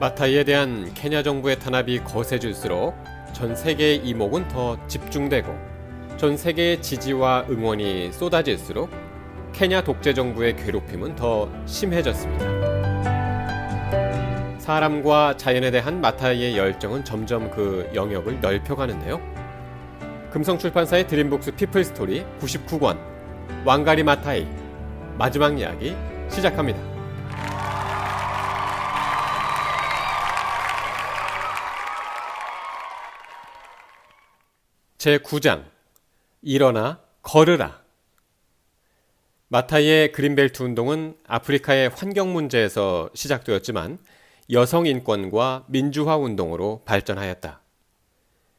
마타이에 대한 케냐 정부의 탄압이 거세질수록 전 세계의 이목은 더 집중되고 전 세계의 지지와 응원이 쏟아질수록 케냐 독재 정부의 괴롭힘은 더 심해졌습니다. 사람과 자연에 대한 마타이의 열정은 점점 그 영역을 넓혀가는데요. 금성출판사의 드림북스 피플스토리 99권 왕가리 마타이 마지막 이야기 시작합니다. 제9장 일어나 걸으라. 마타이의 그린벨트 운동은 아프리카의 환경 문제에서 시작되었지만 여성 인권과 민주화 운동으로 발전하였다.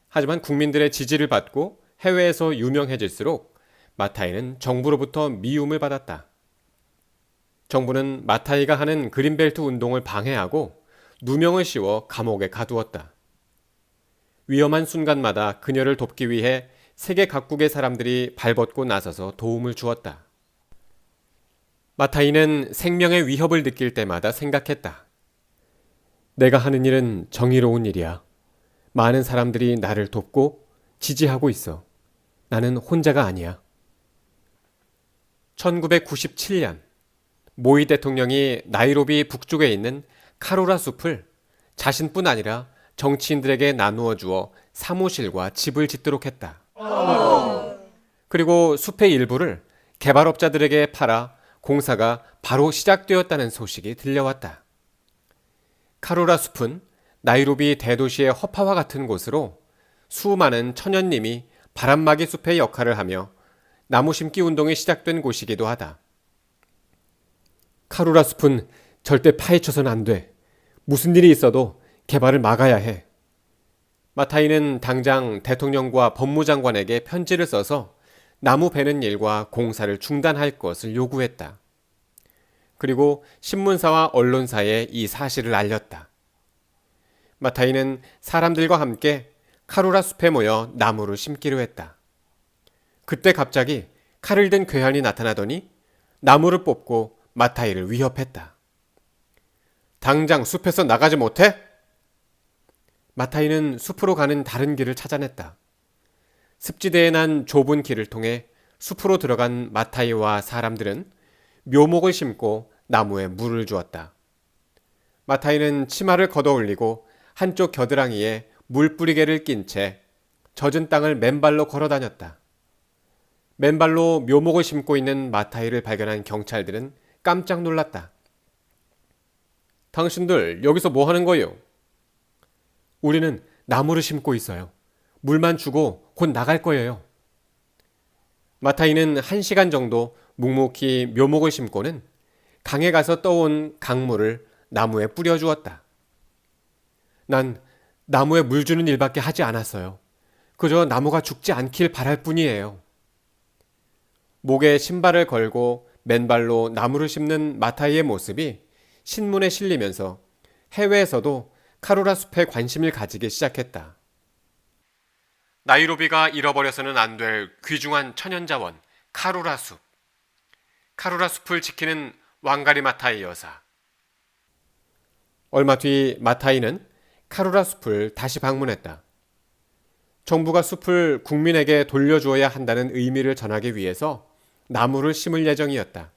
하지만 국민들의 지지를 받고 해외에서 유명해질수록 마타이는 정부로부터 미움을 받았다. 정부는 마타이가 하는 그린벨트 운동을 방해하고 누명을 씌워 감옥에 가두었다. 위험한 순간마다 그녀를 돕기 위해 세계 각국의 사람들이 발벗고 나서서 도움을 주었다. 마타이는 생명의 위협을 느낄 때마다 생각했다. 내가 하는 일은 정의로운 일이야. 많은 사람들이 나를 돕고 지지하고 있어. 나는 혼자가 아니야. 1997년 모이 대통령이 나이로비 북쪽에 있는 카로라 숲을 자신뿐 아니라 정치인들에게 나누어 주어 사무실과 집을 짓도록 했다. 그리고 숲의 일부를 개발업자들에게 팔아 공사가 바로 시작되었다는 소식이 들려왔다. 카로라 숲은 나이로비 대도시의 허파와 같은 곳으로 수많은 천연님이 바람막이 숲의 역할을 하며 나무 심기 운동이 시작된 곳이기도 하다. 카로라 숲은 절대 파헤쳐서는 안 돼. 무슨 일이 있어도 개발을 막아야 해. 마타이는 당장 대통령과 법무장관에게 편지를 써서 나무 베는 일과 공사를 중단할 것을 요구했다. 그리고 신문사와 언론사에 이 사실을 알렸다. 마타이는 사람들과 함께 카로라 숲에 모여 나무를 심기로 했다. 그때 갑자기 칼을 든 괴한이 나타나더니 나무를 뽑고 마타이를 위협했다. 당장 숲에서 나가지 못해? 마타이는 숲으로 가는 다른 길을 찾아냈다. 습지대에 난 좁은 길을 통해 숲으로 들어간 마타이와 사람들은 묘목을 심고 나무에 물을 주었다. 마타이는 치마를 걷어올리고 한쪽 겨드랑이에 물뿌리개를 낀 채 젖은 땅을 맨발로 걸어 다녔다. 맨발로 묘목을 심고 있는 마타이를 발견한 경찰들은 깜짝 놀랐다. 당신들 여기서 뭐 하는 거예요? 우리는 나무를 심고 있어요. 물만 주고 곧 나갈 거예요. 마타이는 1시간 정도 묵묵히 묘목을 심고는 강에 가서 떠온 강물을 나무에 뿌려주었다. 난 나무에 물 주는 일밖에 하지 않았어요. 그저 나무가 죽지 않길 바랄 뿐이에요. 목에 신발을 걸고 맨발로 나무를 심는 마타이의 모습이 신문에 실리면서 해외에서도 카로라 숲에 관심을 가지기 시작했다. 나이로비가 잃어버려서는 안 될 귀중한 천연자원 카로라 숲. 카로라 숲을 지키는 왕가리 마타이 여사. 얼마 뒤 마타이는 카로라 숲을 다시 방문했다. 정부가 숲을 국민에게 돌려주어야 한다는 의미를 전하기 위해서 나무를 심을 예정이었다.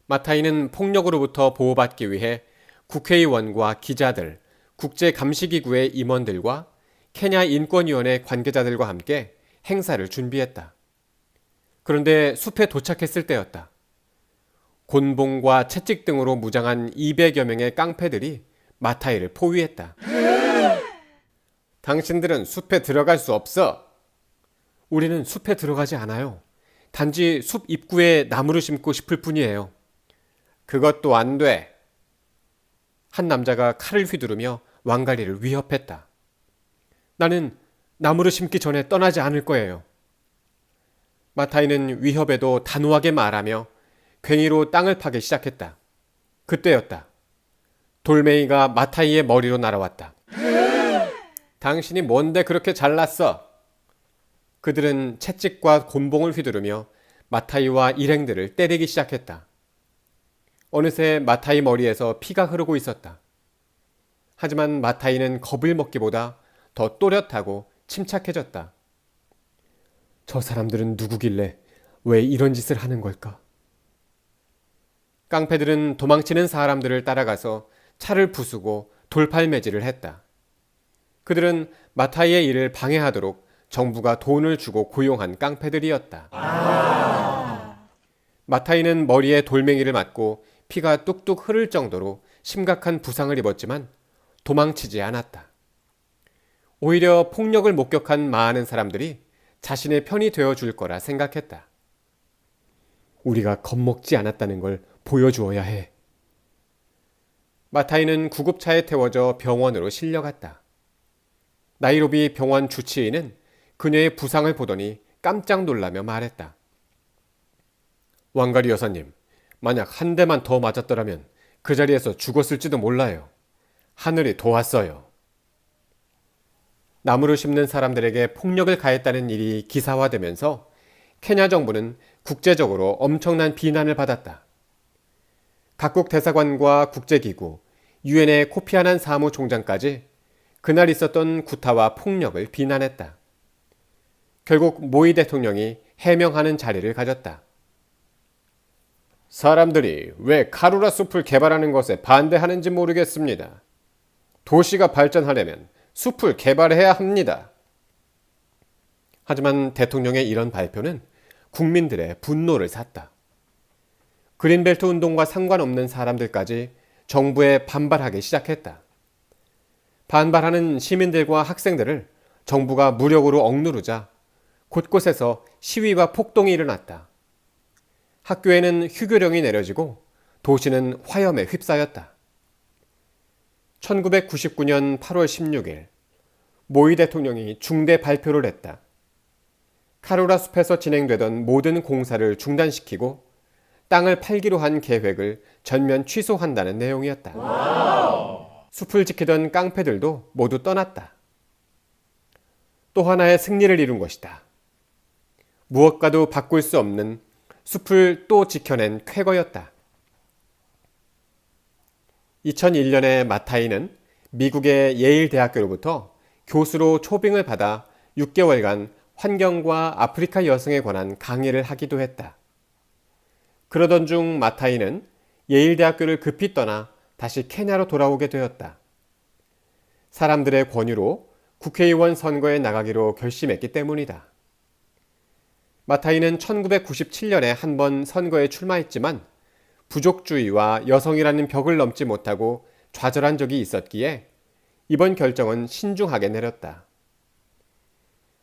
마타이는 폭력으로부터 보호받기 위해 국회의원과 기자들, 국제감시기구의 임원들과 케냐 인권위원회 관계자들과 함께 행사를 준비했다. 그런데 숲에 도착했을 때였다. 곤봉과 채찍 등으로 무장한 200여 명의 깡패들이 마타이를 포위했다. 당신들은 숲에 들어갈 수 없어. 우리는 숲에 들어가지 않아요. 단지 숲 입구에 나무를 심고 싶을 뿐이에요. 그것도 안 돼. 한 남자가 칼을 휘두르며 왕가리를 위협했다. 나는 나무를 심기 전에 떠나지 않을 거예요. 마타이는 위협에도 단호하게 말하며 괭이로 땅을 파기 시작했다. 그때였다. 돌멩이가 마타이의 머리로 날아왔다. 당신이 뭔데 그렇게 잘났어? 그들은 채찍과 곤봉을 휘두르며 마타이와 일행들을 때리기 시작했다. 어느새 마타이 머리에서 피가 흐르고 있었다. 하지만 마타이는 겁을 먹기보다 더 또렷하고 침착해졌다. 저 사람들은 누구길래 왜 이런 짓을 하는 걸까? 깡패들은 도망치는 사람들을 따라가서 차를 부수고 돌팔매질을 했다. 그들은 마타이의 일을 방해하도록 정부가 돈을 주고 고용한 깡패들이었다. 마타이는 머리에 돌멩이를 맞고 피가 뚝뚝 흐를 정도로 심각한 부상을 입었지만 도망치지 않았다. 오히려 폭력을 목격한 많은 사람들이 자신의 편이 되어줄 거라 생각했다. 우리가 겁먹지 않았다는 걸 보여주어야 해. 마타이는 구급차에 태워져 병원으로 실려갔다. 나이로비 병원 주치의는 그녀의 부상을 보더니 깜짝 놀라며 말했다. 왕가리 여사님, 만약 한 대만 더 맞았더라면 그 자리에서 죽었을지도 몰라요. 하늘이 도왔어요. 나무를 심는 사람들에게 폭력을 가했다는 일이 기사화되면서 케냐 정부는 국제적으로 엄청난 비난을 받았다. 각국 대사관과 국제기구, 유엔의 코피 아난 사무총장까지 그날 있었던 구타와 폭력을 비난했다. 결국 모이 대통령이 해명하는 자리를 가졌다. 사람들이 왜 카루라 숲을 개발하는 것에 반대하는지 모르겠습니다. 도시가 발전하려면 숲을 개발해야 합니다. 하지만 대통령의 이런 발표는 국민들의 분노를 샀다. 그린벨트 운동과 상관없는 사람들까지 정부에 반발하기 시작했다. 반발하는 시민들과 학생들을 정부가 무력으로 억누르자 곳곳에서 시위와 폭동이 일어났다. 학교에는 휴교령이 내려지고 도시는 화염에 휩싸였다. 1999년 8월 16일 모이 대통령이 중대 발표를 했다. 카루라 숲에서 진행되던 모든 공사를 중단시키고 땅을 팔기로 한 계획을 전면 취소한다는 내용이었다. 숲을 지키던 깡패들도 모두 떠났다. 또 하나의 승리를 이룬 것이다. 무엇과도 바꿀 수 없는 숲을 또 지켜낸 쾌거였다. 2001년에 마타이는 미국의 예일 대학교로부터 교수로 초빙을 받아 6개월간 환경과 아프리카 여성에 관한 강의를 하기도 했다. 그러던 중 마타이는 예일 대학교를 급히 떠나 다시 케냐로 돌아오게 되었다. 사람들의 권유로 국회의원 선거에 나가기로 결심했기 때문이다. 마타이는 1997년에 한 번 선거에 출마했지만 부족주의와 여성이라는 벽을 넘지 못하고 좌절한 적이 있었기에 이번 결정은 신중하게 내렸다.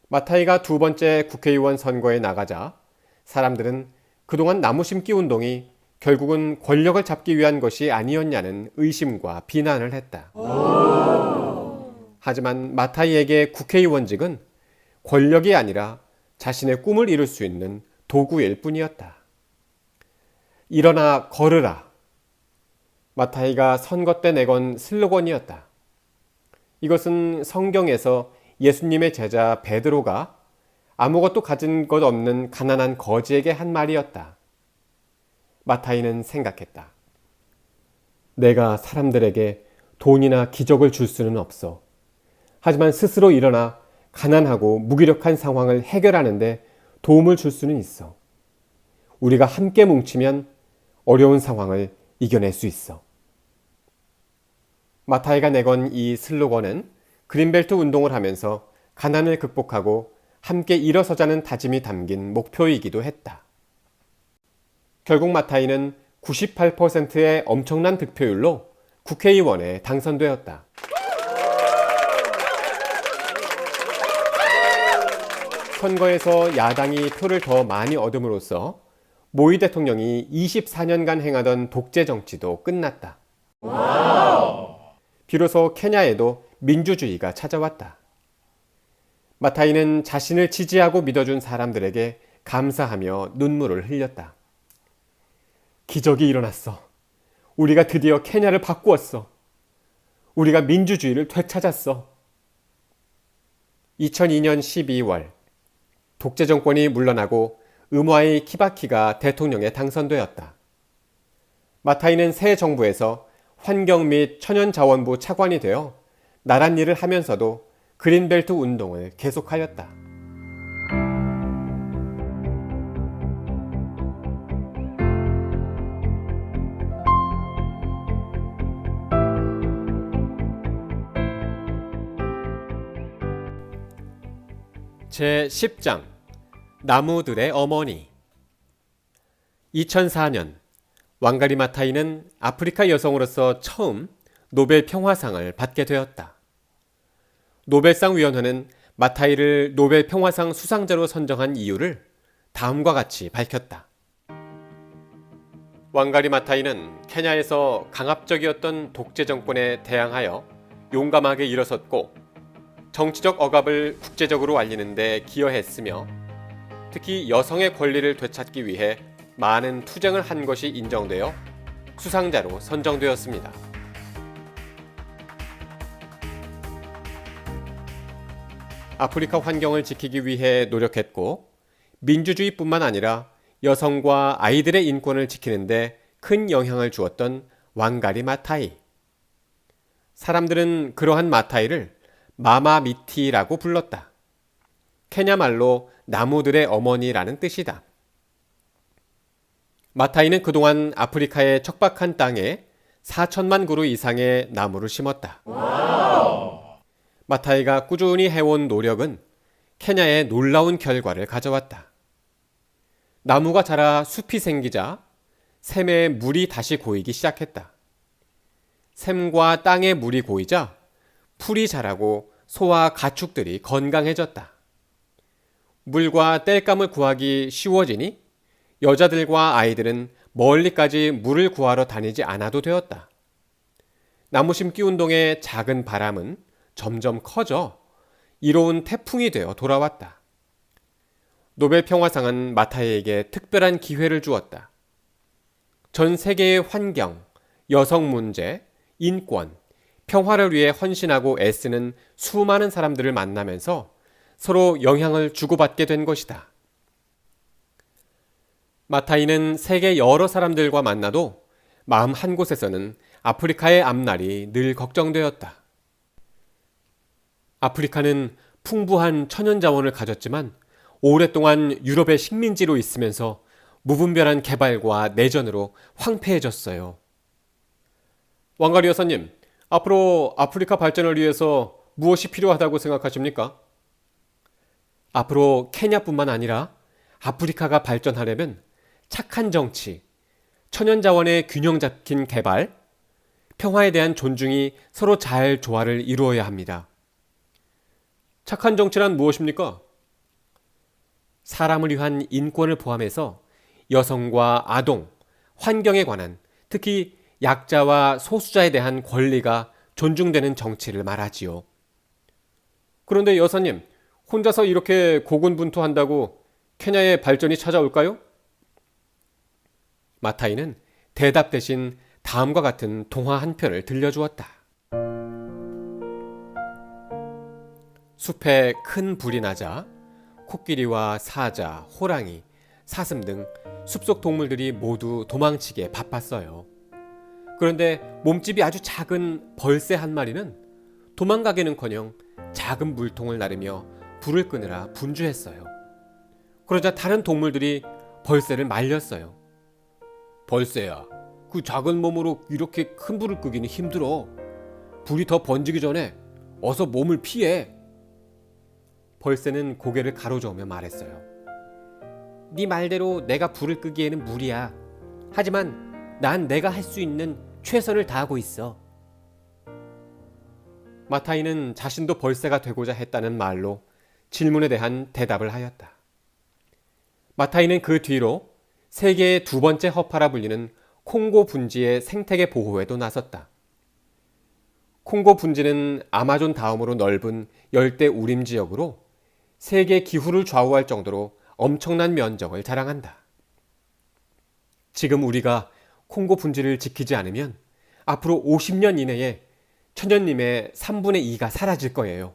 마타이가 두 번째 국회의원 선거에 나가자 사람들은 그동안 나무 심기 운동이 결국은 권력을 잡기 위한 것이 아니었냐는 의심과 비난을 했다. 하지만 마타이에게 국회의원직은 권력이 아니라 자신의 꿈을 이룰 수 있는 도구일 뿐이었다. 일어나 걸으라. 마타이가 선거 때 내건 슬로건이었다. 이것은 성경에서 예수님의 제자 베드로가 아무것도 가진 것 없는 가난한 거지에게 한 말이었다. 마타이는 생각했다. 내가 사람들에게 돈이나 기적을 줄 수는 없어. 하지만 스스로 일어나 가난하고 무기력한 상황을 해결하는데 도움을 줄 수는 있어. 우리가 함께 뭉치면 어려운 상황을 이겨낼 수 있어. 마타이가 내건 이 슬로건은 그린벨트 운동을 하면서 가난을 극복하고 함께 일어서자는 다짐이 담긴 목표이기도 했다. 결국 마타이는 98%의 엄청난 득표율로 국회의원에 당선되었다. 선거에서 야당이 표를 더 많이 얻음으로써 모이 대통령이 24년간 행하던 독재 정치도 끝났다. 비로소 케냐에도 민주주의가 찾아왔다. 마타이는 자신을 지지하고 믿어준 사람들에게 감사하며 눈물을 흘렸다. 기적이 일어났어. 우리가 드디어 케냐를 바꾸었어. 우리가 민주주의를 되찾았어. 2002년 12월 독재 정권이 물러나고 음와이 키바키가 대통령에 당선되었다. 마타이는 새 정부에서 환경 및 천연자원부 차관이 되어 나란 일을 하면서도 그린벨트 운동을 계속하였다. 제10장 나무들의 어머니. 2004년 왕가리 마타이는 아프리카 여성으로서 처음 노벨 평화상을 받게 되었다. 노벨상 위원회는 마타이를 노벨 평화상 수상자로 선정한 이유를 다음과 같이 밝혔다. 왕가리 마타이는 케냐에서 강압적이었던 독재 정권에 대항하여 용감하게 일어섰고 정치적 억압을 국제적으로 알리는 데 기여했으며 특히 여성의 권리를 되찾기 위해 많은 투쟁을 한 것이 인정되어 수상자로 선정되었습니다. 아프리카 환경을 지키기 위해 노력했고 민주주의뿐만 아니라 여성과 아이들의 인권을 지키는 데 큰 영향을 주었던 왕가리 마타이. 사람들은 그러한 마타이를 마마미티라고 불렀다. 케냐 말로 나무들의 어머니라는 뜻이다. 마타이는 그동안 아프리카의 척박한 땅에 4천만 그루 이상의 나무를 심었다. 마타이가 꾸준히 해온 노력은 케냐에 놀라운 결과를 가져왔다. 나무가 자라 숲이 생기자 샘에 물이 다시 고이기 시작했다. 샘과 땅에 물이 고이자 풀이 자라고 소와 가축들이 건강해졌다. 물과 땔감을 구하기 쉬워지니 여자들과 아이들은 멀리까지 물을 구하러 다니지 않아도 되었다. 나무 심기 운동의 작은 바람은 점점 커져 이로운 태풍이 되어 돌아왔다. 노벨 평화상은 마타이에게 특별한 기회를 주었다. 전 세계의 환경, 여성 문제, 인권, 평화를 위해 헌신하고 애쓰는 수많은 사람들을 만나면서 서로 영향을 주고받게 된 것이다. 마타이는 세계 여러 사람들과 만나도 마음 한 곳에서는 아프리카의 앞날이 늘 걱정되었다. 아프리카는 풍부한 천연자원을 가졌지만 오랫동안 유럽의 식민지로 있으면서 무분별한 개발과 내전으로 황폐해졌어요. 왕가리 여사님, 앞으로 아프리카 발전을 위해서 무엇이 필요하다고 생각하십니까? 앞으로 케냐뿐만 아니라 아프리카가 발전하려면 착한 정치, 천연자원의 균형 잡힌 개발, 평화에 대한 존중이 서로 잘 조화를 이루어야 합니다. 착한 정치란 무엇입니까? 사람을 위한 인권을 포함해서 여성과 아동, 환경에 관한, 특히 약자와 소수자에 대한 권리가 존중되는 정치를 말하지요. 그런데 여사님, 혼자서 이렇게 고군분투한다고 케냐의 발전이 찾아올까요? 마타이는 대답 대신 다음과 같은 동화 한 편을 들려주었다. 숲에 큰 불이 나자 코끼리와 사자, 호랑이, 사슴 등 숲속 동물들이 모두 도망치기에 바빴어요. 그런데 몸집이 아주 작은 벌새 한 마리는 도망가기는커녕 작은 물통을 나르며 불을 끄느라 분주했어요. 그러자 다른 동물들이 벌새를 말렸어요. 벌새야, 그 작은 몸으로 이렇게 큰 불을 끄기는 힘들어. 불이 더 번지기 전에 어서 몸을 피해. 벌새는 고개를 가로저으며 말했어요. 네 말대로 내가 불을 끄기에는 무리야. 하지만 난 내가 할 수 있는 최선을 다하고 있어. 마타이는 자신도 벌새가 되고자 했다는 말로 질문에 대한 대답을 하였다. 마타이는 그 뒤로 세계의 두 번째 허파라 불리는 콩고 분지의 생태계 보호에도 나섰다. 콩고 분지는 아마존 다음으로 넓은 열대 우림 지역으로 세계 기후를 좌우할 정도로 엄청난 면적을 자랑한다. 지금 우리가 콩고 분지를 지키지 않으면 앞으로 50년 이내에 천연림의 3분의 2가 사라질 거예요.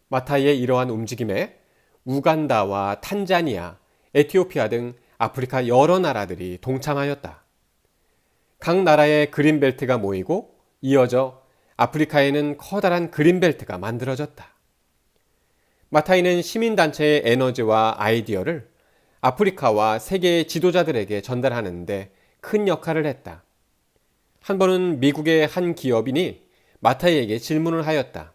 마타이의 이러한 움직임에 우간다와 탄자니아, 에티오피아 등 아프리카 여러 나라들이 동참하였다. 각 나라의 그린벨트가 모이고 이어져 아프리카에는 커다란 그린벨트가 만들어졌다. 마타이는 시민단체의 에너지와 아이디어를 아프리카와 세계의 지도자들에게 전달하는데 큰 역할을 했다. 한 번은 미국의 한 기업인이 마타이에게 질문을 하였다.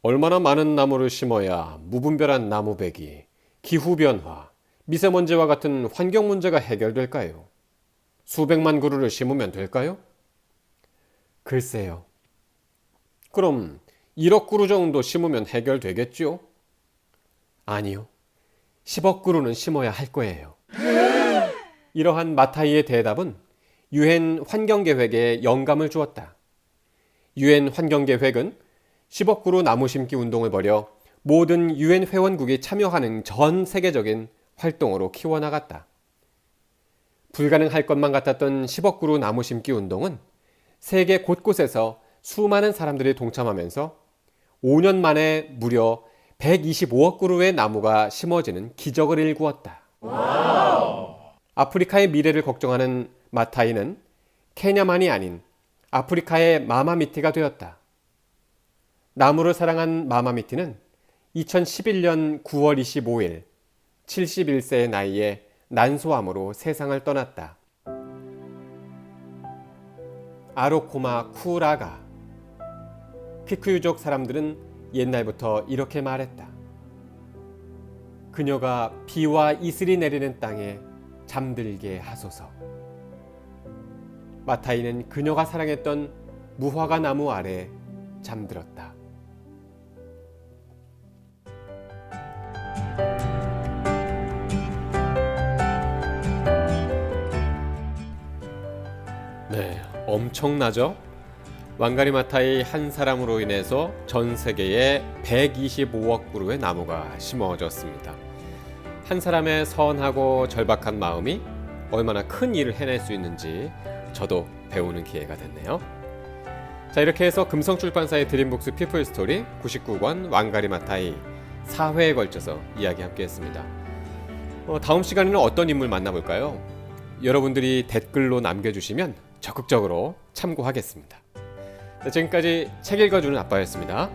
얼마나 많은 나무를 심어야 무분별한 나무배기, 기후변화, 미세먼지와 같은 환경 문제가 해결될까요? 수백만 그루를 심으면 될까요? 글쎄요. 그럼 1억 그루 정도 심으면 해결되겠죠? 아니요. 10억 그루는 심어야 할 거예요. 이러한 마타이의 대답은 유엔 환경계획에 영감을 주었다. 유엔 환경계획은 10억 그루 나무 심기 운동을 벌여 모든 유엔 회원국이 참여하는 전 세계적인 활동으로 키워나갔다. 불가능할 것만 같았던 10억 그루 나무 심기 운동은 세계 곳곳에서 수많은 사람들이 동참하면서 5년 만에 무려 125억 그루의 나무가 심어지는 기적을 일구었다. 아프리카의 미래를 걱정하는 마타이는 케냐만이 아닌 아프리카의 마마미티가 되었다. 나무를 사랑한 마마미티는 2011년 9월 25일 71세의 나이에 난소암으로 세상을 떠났다. 아로코마 쿠라가 키쿠유족 사람들은 옛날부터 이렇게 말했다. 그녀가 비와 이슬이 내리는 땅에 잠들게 하소서. 마타이는 그녀가 사랑했던 무화과 나무 아래 잠들었다. 네, 엄청나죠? 왕가리 마타이 한 사람으로 인해서 전 세계에 125억 그루의 나무가 심어졌습니다. 한 사람의 선하고 절박한 마음이 얼마나 큰 일을 해낼 수 있는지 저도 배우는 기회가 됐네요. 자, 이렇게 해서 금성출판사의 드림북스 피플스토리 99권 왕가리 마타이 4회에 걸쳐서 이야기 함께 했습니다. 다음 시간에는 어떤 인물 만나볼까요? 여러분들이 댓글로 남겨주시면 적극적으로 참고하겠습니다. 네, 지금까지 책 읽어주는 아빠였습니다.